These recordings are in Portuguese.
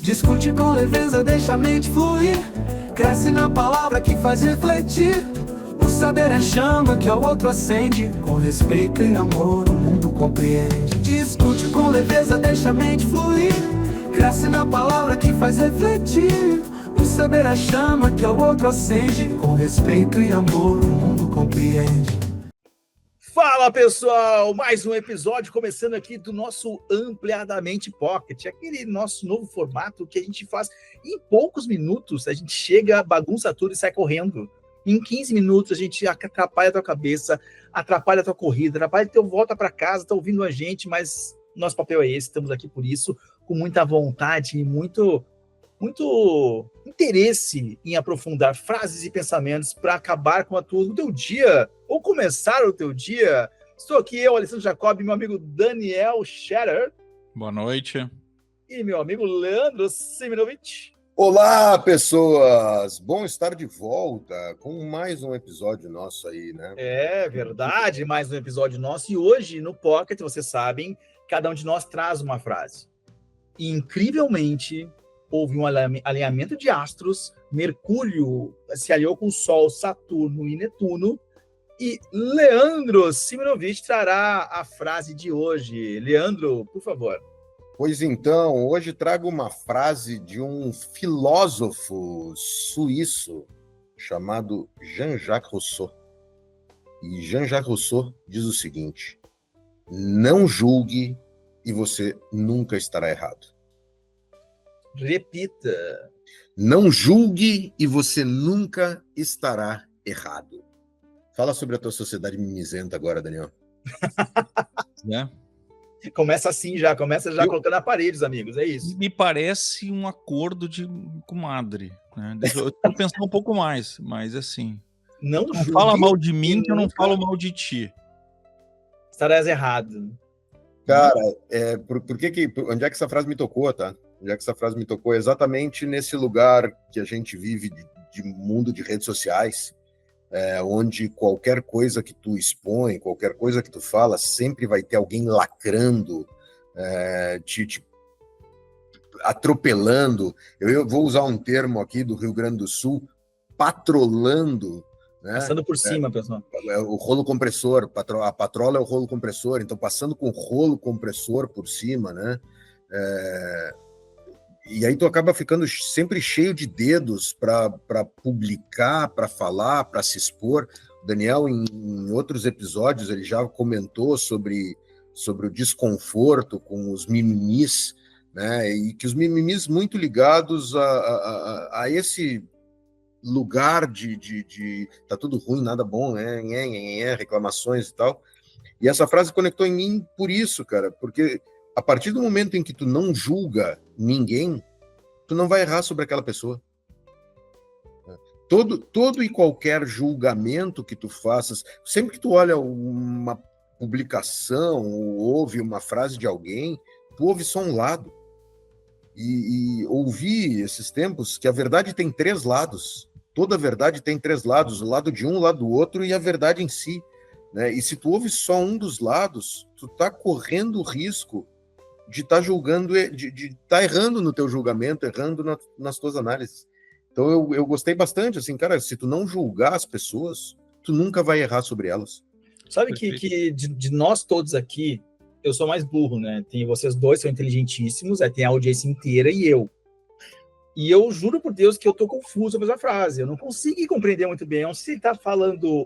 Discute com leveza, deixa a mente fluir. Cresce na palavra que faz refletir. O saber é chama que ao outro acende. Com respeito e amor o mundo compreende. Discute com leveza, deixa a mente fluir. Cresce na palavra que faz refletir. O saber é chama que ao outro acende. Com respeito e amor o mundo compreende. Fala pessoal, mais um episódio começando aqui do nosso Ampliadamente Pocket, aquele nosso novo formato que a gente faz em poucos minutos, a gente chega, bagunça tudo e sai correndo. Em 15 minutos a gente atrapalha a tua cabeça, atrapalha a tua corrida, atrapalha teu volta para casa, tá ouvindo a gente, mas nosso papel é esse, estamos aqui por isso, com muita vontade e muito interesse em aprofundar frases e pensamentos para acabar com o teu dia, ou começar o teu dia. Estou aqui, eu, Alessandro Jacob, meu amigo Daniel Scherer. Boa noite. E meu amigo Leandro Siminovich. Olá, pessoas! Bom estar de volta com mais um episódio nosso aí, né? É verdade, mais um episódio nosso. E hoje, no Pocket, vocês sabem, cada um de nós traz uma frase. E, incrivelmente, houve um alinhamento de astros, Mercúrio se aliou com o Sol, Saturno e Netuno, e Leandro Siminovich trará a frase de hoje. Leandro, por favor. Pois então, hoje trago uma frase de um filósofo suíço chamado Jean-Jacques Rousseau. E Jean-Jacques Rousseau diz o seguinte: não julgue e você nunca estará errado. Repita. Não julgue e você nunca estará errado. Fala sobre a tua sociedade mimizenta agora, Daniel. Né? Começa colocando aparelhos, amigos, é isso. Me parece um acordo de comadre. Né? Eu tô pensando um pouco mais, mas assim... Não fala mal de mim que eu não falo mal de ti. Estarás errado. Cara, onde é que essa frase me tocou, tá? Já que essa frase me tocou exatamente nesse lugar que a gente vive de mundo de redes sociais, onde qualquer coisa que tu expõe, qualquer coisa que tu fala, sempre vai ter alguém lacrando, te atropelando. Eu vou usar um termo aqui do Rio Grande do Sul, patrolando, né? Passando por cima, pessoal. O rolo compressor, a patrola é o rolo compressor, então passando com o rolo compressor por cima, né? E aí tu acaba ficando sempre cheio de dedos para publicar, para falar, para se expor. O Daniel, em outros episódios, ele já comentou sobre o desconforto com os mimimis, né? E que os mimimis muito ligados a esse lugar de tá tudo ruim, nada bom, né? Reclamações e tal. E essa frase conectou em mim por isso, cara, porque a partir do momento em que tu não julga ninguém, tu não vai errar sobre aquela pessoa. Todo e qualquer julgamento que tu faças, sempre que tu olha uma publicação ou ouve uma frase de alguém, tu ouve só um lado. E ouvi esses tempos que a verdade tem 3 lados. Toda verdade tem 3 lados, o lado de um, o lado do outro e a verdade em si. Né? E se tu ouve só um dos lados, tu tá correndo o risco de estar julgando, de estar errando no teu julgamento, errando nas tuas análises. Então eu gostei bastante, assim, cara, se tu não julgar as pessoas, tu nunca vai errar sobre elas. Sabe que de nós todos aqui, eu sou mais burro, né? Tem vocês dois, são inteligentíssimos, tem a audiência inteira e eu. E eu juro por Deus que eu tô confuso sobre essa frase, eu não consigo compreender muito bem. Eu não sei se ele tá falando...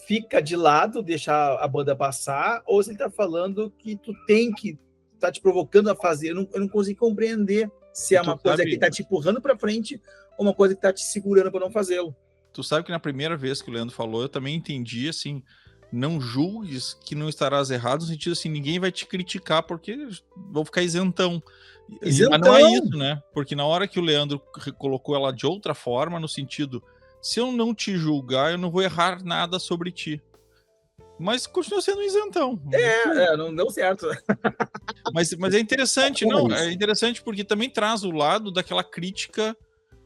fica de lado, deixa a banda passar, ou se ele tá falando que tu tem que tá te provocando a fazer. Eu não consigo compreender se é uma coisa que tá te empurrando para frente ou uma coisa que tá te segurando para não fazê-lo. Tu sabe que na primeira vez que o Leandro falou, eu também entendi, assim, não julgues que não estarás errado, no sentido assim, ninguém vai te criticar porque vou ficar isentão. Mas não é isso, né? Porque na hora que o Leandro colocou ela de outra forma, no sentido... Se eu não te julgar, eu não vou errar nada sobre ti. Mas continua sendo um isentão. Não deu certo. Mas é interessante, é interessante porque também traz o lado daquela crítica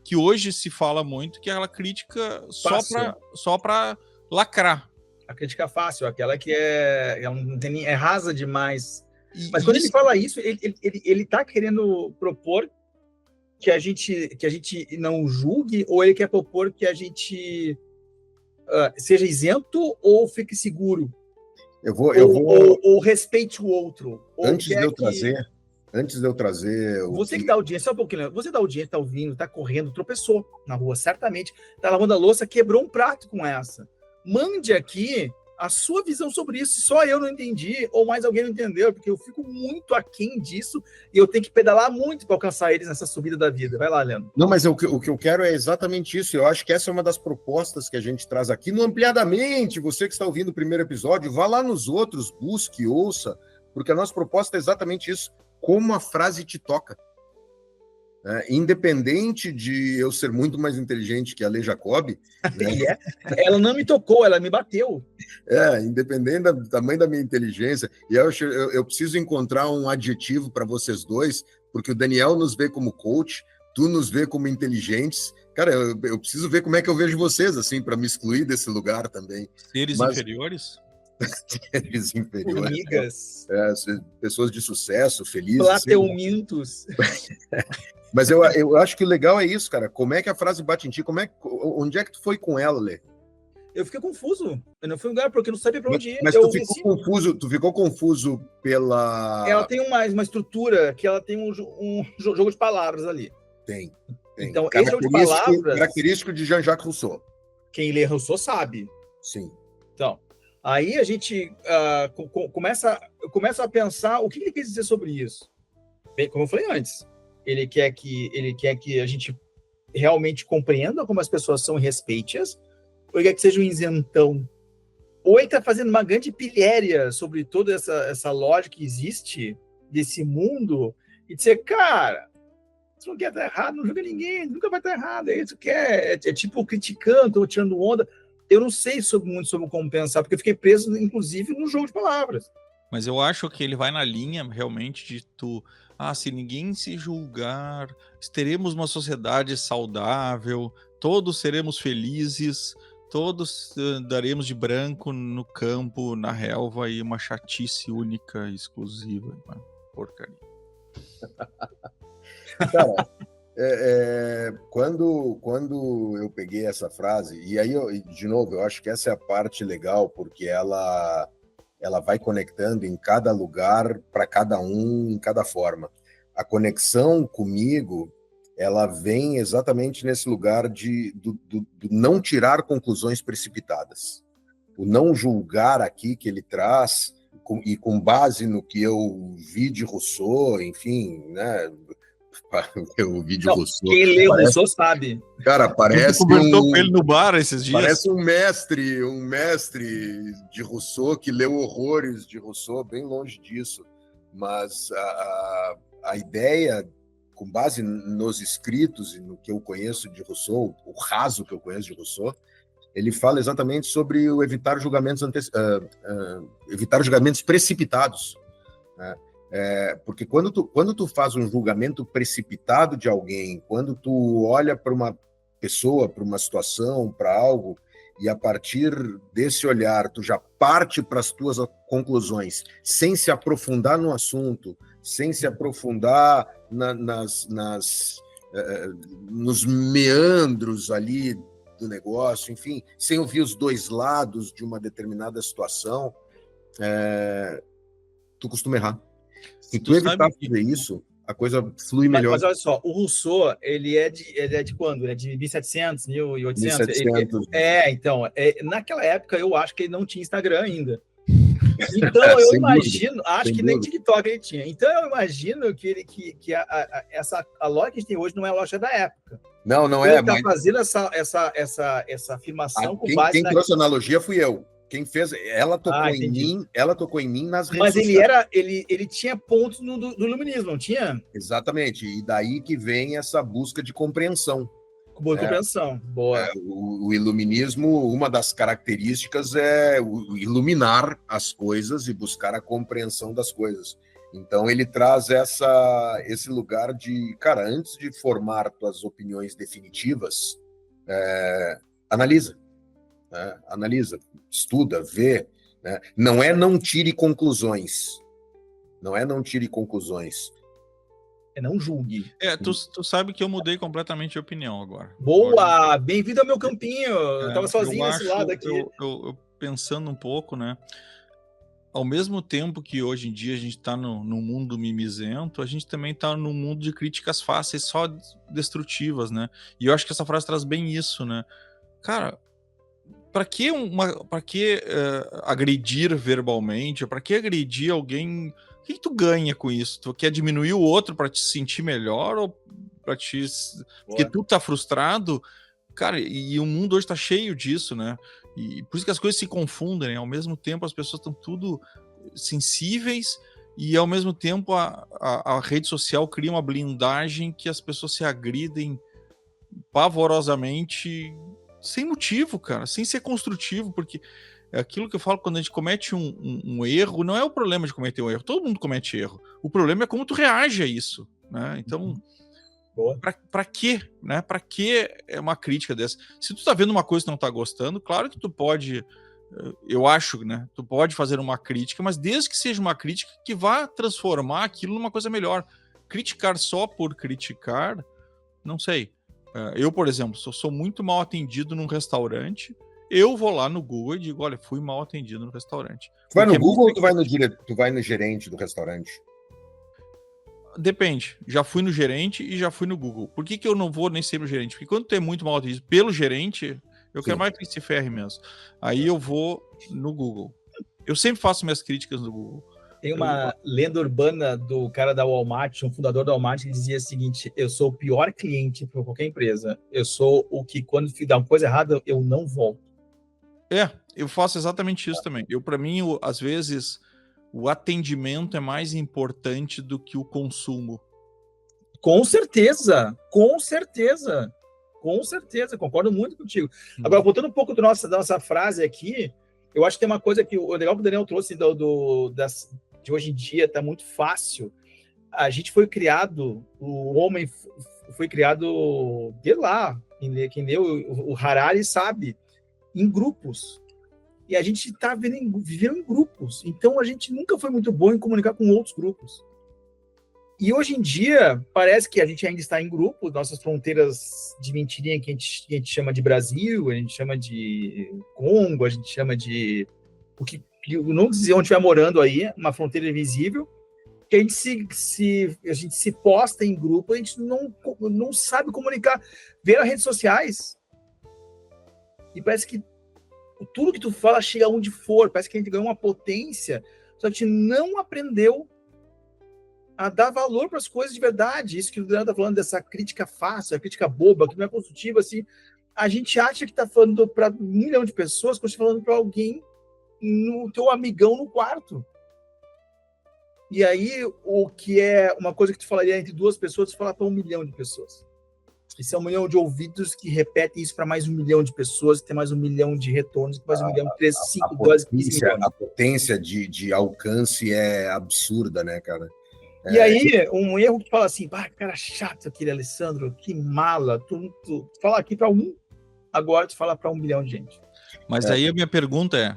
que hoje se fala muito, que é aquela crítica só para lacrar. A crítica fácil, aquela que é rasa demais. Mas quando ele fala isso, ele tá querendo propor que a gente não julgue, ou ele quer propor que a gente seja isento ou fique seguro? Ou respeite o outro? Antes de eu trazer... Você que dá audiência, só um pouquinho, você dá audiência, tá ouvindo, tá correndo, tropeçou na rua, certamente, tá lavando a louça, quebrou um prato com essa. Mande aqui a sua visão sobre isso, só eu não entendi, ou mais alguém não entendeu, porque eu fico muito aquém disso, e eu tenho que pedalar muito para alcançar eles nessa subida da vida. Vai lá, Leandro. Não, mas o que eu quero é exatamente isso, eu acho que essa é uma das propostas que a gente traz aqui no Ampliadamente. Você que está ouvindo o primeiro episódio, vá lá nos outros, busque, ouça, porque a nossa proposta é exatamente isso, como a frase te toca. Independente de eu ser muito mais inteligente que a Lei Jacob, né? Ela não me tocou, ela me bateu. Independente do tamanho da minha inteligência, e eu preciso encontrar um adjetivo para vocês dois, porque o Daniel nos vê como coach, tu nos vê como inteligentes. Cara, eu preciso ver como é que eu vejo vocês, assim, para me excluir desse lugar também. Seres inferiores? Seres inferiores. Formigas. Pessoas de sucesso, felizes. Plateumintos. Mas eu acho que o legal é isso, cara. Como é que a frase bate em ti? Onde é que tu foi com ela, Lê? Eu fiquei confuso. Eu não fui um lugar porque eu não sabia para onde ir. Mas tu ficou confuso pela... Ela tem uma estrutura que ela tem um jogo de palavras ali. Tem. Então, esse jogo de palavras... Característico de Jean-Jacques Rousseau. Quem lê Rousseau sabe. Sim. Então, aí a gente começa a pensar o que ele quer dizer sobre isso. Bem, como eu falei antes, ele quer que a gente realmente compreenda como as pessoas são e respeite-as, ou ele quer que seja um isentão, ou ele está fazendo uma grande pilhéria sobre toda essa lógica que existe desse mundo, e dizer, cara, você não quer estar errado, não julga ninguém, nunca vai estar errado, é isso que é tipo criticando ou tirando onda. Eu não sei muito sobre como pensar, porque eu fiquei preso, inclusive, no jogo de palavras. Mas eu acho que ele vai na linha, realmente, de tu... se ninguém se julgar, teremos uma sociedade saudável, todos seremos felizes, todos daremos de branco no campo, na relva, e uma chatice única, exclusiva. Uma porcaria. Cara, quando eu peguei essa frase, e aí, de novo, eu acho que essa é a parte legal, porque ela vai conectando em cada lugar, para cada um, em cada forma. A conexão comigo, ela vem exatamente nesse lugar do não tirar conclusões precipitadas. O não julgar aqui que ele traz, e com base no que eu vi de Rousseau, enfim, né? Eu vi de Rousseau. Quem lê Rousseau sabe. Cara, parece conversou com ele no bar esses dias. Parece um mestre de Rousseau que leu horrores de Rousseau, bem longe disso. Mas a ideia, com base nos escritos e no que eu conheço de Rousseau, o raso que eu conheço de Rousseau, ele fala exatamente sobre o evitar julgamentos precipitados, né? Porque quando tu faz um julgamento precipitado de alguém, quando tu olha para uma pessoa, para uma situação, para algo, e a partir desse olhar tu já parte para as tuas conclusões, sem se aprofundar no assunto, sem se aprofundar nos meandros ali do negócio, enfim, sem ouvir os dois lados de uma determinada situação, tu costuma errar. Se tu evitar fazer isso, a coisa flui melhor. Mas olha só, o Rousseau, ele é de quando? Ele é de 1700, 1800? 1700. Então, naquela época eu acho que ele não tinha Instagram ainda. Então eu imagino, acho que nem TikTok ele tinha. Então eu imagino que a loja que a gente tem hoje não é a loja da época. Não ele é. Ele está fazendo essa afirmação com base quem trouxe a analogia fui eu. Quem fez, ela tocou em mim nas redes sociais. Mas ele tinha pontos do iluminismo, não tinha? Exatamente, e daí que vem essa busca de compreensão. Compreensão, boa. O iluminismo, uma das características é iluminar as coisas e buscar a compreensão das coisas. Então ele traz esse lugar de, cara, antes de formar tuas opiniões definitivas, analisa. Analisa, estuda, vê, né? Não tire conclusões, Não é não tire conclusões. Não julgue. Tu sabe que eu mudei completamente de opinião agora. Boa! Bem-vindo ao meu campinho. Eu tava sozinho nesse lado aqui. Eu pensando um pouco, né? Ao mesmo tempo que hoje em dia a gente está no mundo mimizento, a gente também está no mundo de críticas fáceis, só destrutivas, né? E eu acho que essa frase traz bem isso, né? Cara, para que agredir verbalmente? Para que agredir alguém? O que tu ganha com isso? Tu quer diminuir o outro para te sentir melhor ou para te... Porque tu tá frustrado? Cara, e o mundo hoje tá cheio disso, né? E por isso que as coisas se confundem, né? Ao mesmo tempo as pessoas estão tudo sensíveis e ao mesmo tempo a rede social cria uma blindagem que as pessoas se agridem pavorosamente sem motivo, cara, sem ser construtivo, porque é aquilo que eu falo, quando a gente comete um erro, não é o problema de cometer um erro, todo mundo comete erro, o problema é como tu reage a isso, né? Então, pra quê, né? Pra que é uma crítica dessa? Se tu tá vendo uma coisa que não tá gostando, claro que tu pode, eu acho, né? Tu pode fazer uma crítica, mas desde que seja uma crítica que vá transformar aquilo numa coisa melhor. Criticar só por criticar, não sei. Eu, por exemplo, se eu sou muito mal atendido num restaurante, eu vou lá no Google e digo, olha, fui mal atendido no restaurante. Tu vai no Google ou tu vai no gerente do restaurante? Depende. Já fui no gerente e já fui no Google. Por que eu não vou nem sempre no gerente? Porque quando tu é muito mal atendido pelo gerente, eu quero mais que se ferre mesmo. Aí eu vou no Google. Eu sempre faço minhas críticas no Google. Tem uma lenda urbana do cara da Walmart, um fundador da Walmart, que dizia o seguinte: eu sou o pior cliente para qualquer empresa. Eu sou o que, quando dá uma coisa errada, eu não volto. Eu faço exatamente isso também. Para mim, às vezes, o atendimento é mais importante do que o consumo. Com certeza, concordo muito contigo. Agora, voltando um pouco da nossa frase aqui, eu acho que tem uma coisa que o legal que o Daniel trouxe de hoje em dia, está muito fácil. A gente foi criado, o homem foi criado, de lá, quem leu o Harari sabe, em grupos. E a gente está vivendo em grupos. Então, a gente nunca foi muito bom em comunicar com outros grupos. E hoje em dia, parece que a gente ainda está em grupos, nossas fronteiras de mentirinha que a gente chama de Brasil, a gente chama de Congo, a gente chama de... não dizer onde estiver morando aí, uma fronteira invisível, que a gente se posta em grupo, a gente não sabe comunicar. Vê as redes sociais, e parece que tudo que tu fala chega onde for, parece que a gente ganhou uma potência, só que a gente não aprendeu a dar valor para as coisas de verdade. Isso que o Daniel está falando, dessa crítica fácil, a crítica boba, que não é construtiva, assim, a gente acha que está falando para 1 milhão de pessoas, quando está falando para alguém, no teu amigão no quarto. E aí, o que é uma coisa que tu falaria entre 2 pessoas, tu fala para 1 milhão de pessoas. Isso é 1 milhão de ouvidos que repetem isso para mais 1 milhão de pessoas, que tem mais 1 milhão de retornos, mais 1 milhão, 3, 5, 12, 15 milhões. A potência de alcance é absurda, né, cara? E aí, um erro que fala assim, cara chato aquele Alessandro, que mala, tu fala aqui para 1, agora tu fala para 1 milhão de gente. Mas aí a minha pergunta é,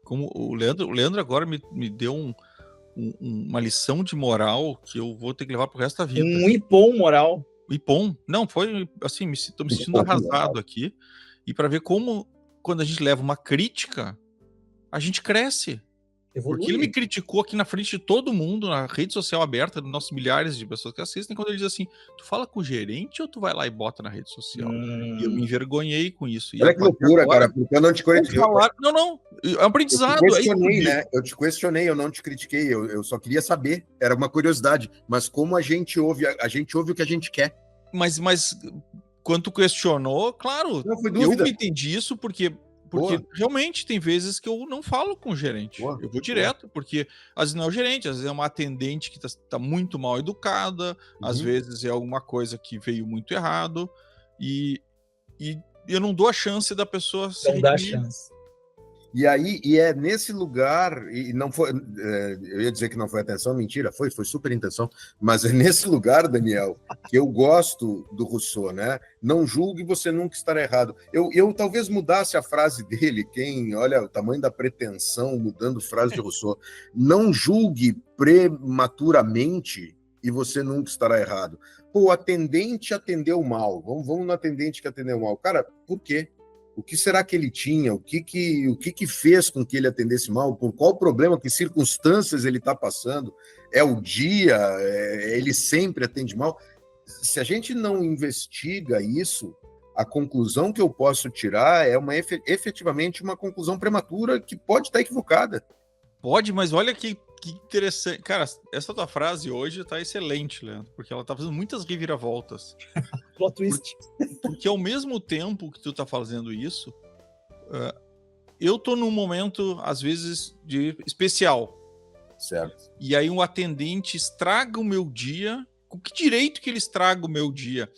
como o Leandro agora me deu uma lição de moral que eu vou ter que levar pro resto da vida. Um ipom moral. Ipom? Não, foi assim, tô me sentindo arrasado aqui. E para ver como, quando a gente leva uma crítica, a gente cresce. Evolui. Porque ele me criticou aqui na frente de todo mundo, na rede social aberta, dos nossos milhares de pessoas que assistem, quando ele diz assim, tu fala com o gerente ou tu vai lá e bota na rede social? E eu me envergonhei com isso. Olha que loucura, cara, porque eu não te critiquei. Não, é um aprendizado. Eu te questionei, eu não te critiquei, eu só queria saber, era uma curiosidade, mas como a gente ouve o que a gente quer. Mas quando tu questionou, claro, eu me entendi isso porque realmente tem vezes que eu não falo com o gerente. Eu vou direto, porque às vezes não é o gerente, às vezes é uma atendente que tá muito mal educada, às vezes é alguma coisa que veio muito errado, e eu não dou a chance da pessoa se redimir. E aí, e é nesse lugar, e não foi, eu ia dizer que não foi atenção, mentira, foi super intenção, mas é nesse lugar, Daniel, que eu gosto do Rousseau, né? Não julgue, você nunca estará errado. Eu talvez mudasse a frase dele, olha o tamanho da pretensão mudando frase de Rousseau, não julgue prematuramente e você nunca estará errado. Pô, o atendente atendeu mal, vamos no atendente que atendeu mal. Cara, por quê? O que será que ele tinha? O que fez com que ele atendesse mal? Por qual problema, que circunstâncias ele está passando? É o dia? Ele sempre atende mal? Se a gente não investiga isso, a conclusão que eu posso tirar é efetivamente uma conclusão prematura que pode estar equivocada. Pode, mas olha que interessante. Cara, essa tua frase hoje tá excelente, Leandro, porque ela tá fazendo muitas reviravoltas. Plot twist. Porque ao mesmo tempo que tu tá fazendo isso, eu tô num momento, às vezes, de especial. Certo. E aí um atendente estraga o meu dia. Com que direito que ele estraga o meu dia?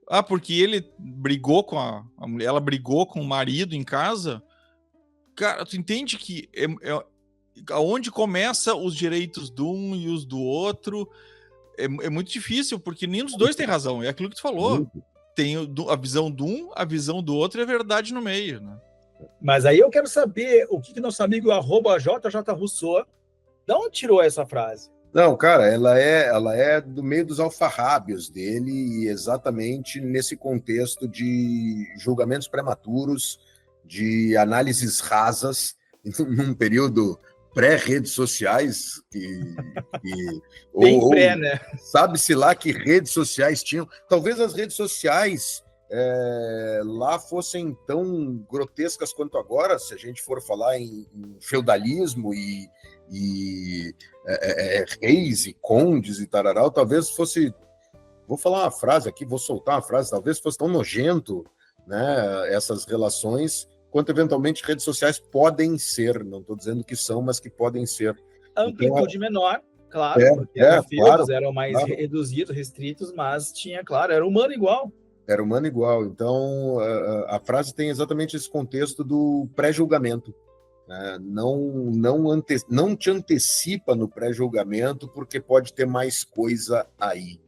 Ah, porque ele brigou com a mulher, ela brigou com o marido em casa? Cara, tu entende que aonde começa os direitos de um e os do outro é muito difícil, porque nenhum dos dois tem razão. É aquilo que tu falou. Tem a visão de um, a visão do outro e a verdade no meio, né? Mas aí eu quero saber o que nosso amigo @JJRousseau, de onde tirou essa frase? Não, cara, ela é do meio dos alfarrábios dele, e exatamente nesse contexto de julgamentos prematuros, de análises rasas, num período pré-redes sociais, Bem pré, né? Sabe-se lá que redes sociais tinham. Talvez as redes sociais lá fossem tão grotescas quanto agora, se a gente for falar em feudalismo e reis e condes e tararau, talvez fosse, vou falar uma frase aqui, vou soltar uma frase, talvez fosse tão nojento, né, essas relações, quanto eventualmente redes sociais podem ser, não estou dizendo que são, mas que podem ser. Amplitude então, menor, claro, porque os feudos eram mais reduzidos, restritos, mas tinha, claro, era humano igual. Era humano igual. Então, a frase tem exatamente esse contexto do pré-julgamento. Não te antecipa no pré-julgamento, porque pode ter mais coisa aí.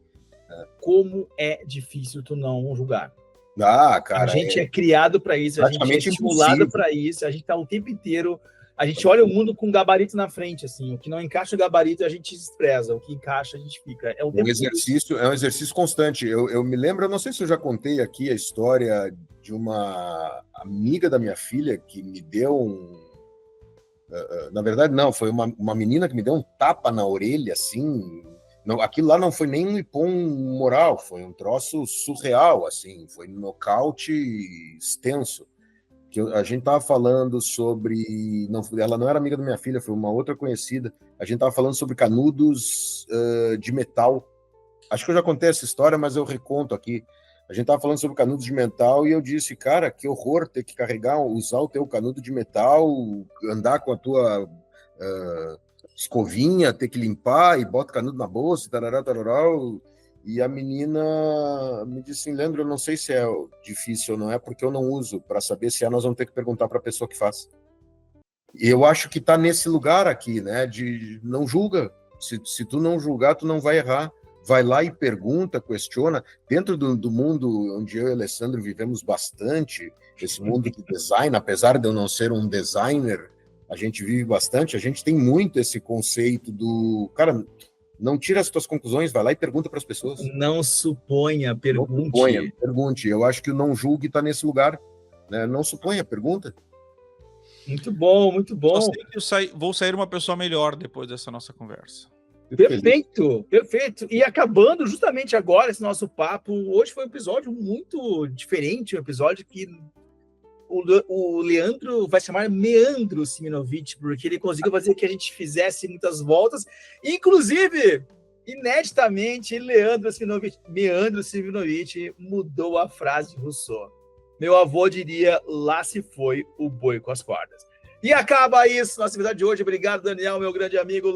Como é difícil tu não julgar. Cara, a gente é criado para isso, a gente é estimulado para isso, a gente está o tempo inteiro, a gente olha o mundo com gabarito na frente, assim, o que não encaixa o gabarito a gente despreza, o que encaixa a gente fica. É um exercício constante. Eu me lembro, eu não sei se eu já contei aqui a história de uma amiga da minha filha que me deu na verdade, não, foi uma menina que me deu um tapa na orelha, assim. Não, aquilo lá não foi nem um ipom moral, foi um troço surreal, assim, foi um nocaute extenso. Que a gente estava falando sobre... ela não era amiga da minha filha, foi uma outra conhecida. A gente estava falando sobre canudos de metal. Acho que eu já contei essa história, mas eu reconto aqui. A gente estava falando sobre canudos de metal e eu disse, cara, que horror ter que usar o teu canudo de metal, andar com a tua escovinha, ter que limpar e bota o canudo na bolsa, tarará, tarará. E a menina me disse assim, Leandro, eu não sei se é difícil ou não é, porque eu não uso. Para saber se é, nós vamos ter que perguntar para a pessoa que faz. E eu acho que está nesse lugar aqui, né, de não julga. Se tu não julgar, tu não vai errar. Vai lá e pergunta, questiona. Dentro do mundo onde eu e o Alessandro vivemos bastante, esse mundo de design, apesar de eu não ser um designer, a gente vive bastante, a gente tem muito esse conceito do... Cara, não tira as tuas conclusões, vai lá e pergunta para as pessoas. Não suponha, pergunte. Não suponha, pergunte. Eu acho que o não julgue está nesse lugar. Né? Não suponha, pergunta. Muito bom, muito bom. Só sei que vou sair uma pessoa melhor depois dessa nossa conversa. Perfeito, perfeito. E acabando justamente agora esse nosso papo, hoje foi um episódio muito diferente, um episódio que o Leandro vai chamar Meandro Siminovich, porque ele conseguiu fazer que a gente fizesse muitas voltas, inclusive, ineditamente, Meandro Siminovich mudou a frase de Rousseau. Meu avô diria, lá se foi o boi com as cordas. E acaba isso, nossa episódio de hoje. Obrigado, Daniel, meu grande amigo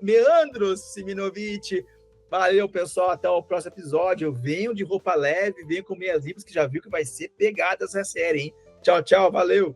Meandro Siminovich. Valeu, pessoal. Até o próximo episódio. Venham de roupa leve, venham com meias limpas, que já viu que vai ser pegada essa série, hein? Tchau, tchau. Valeu.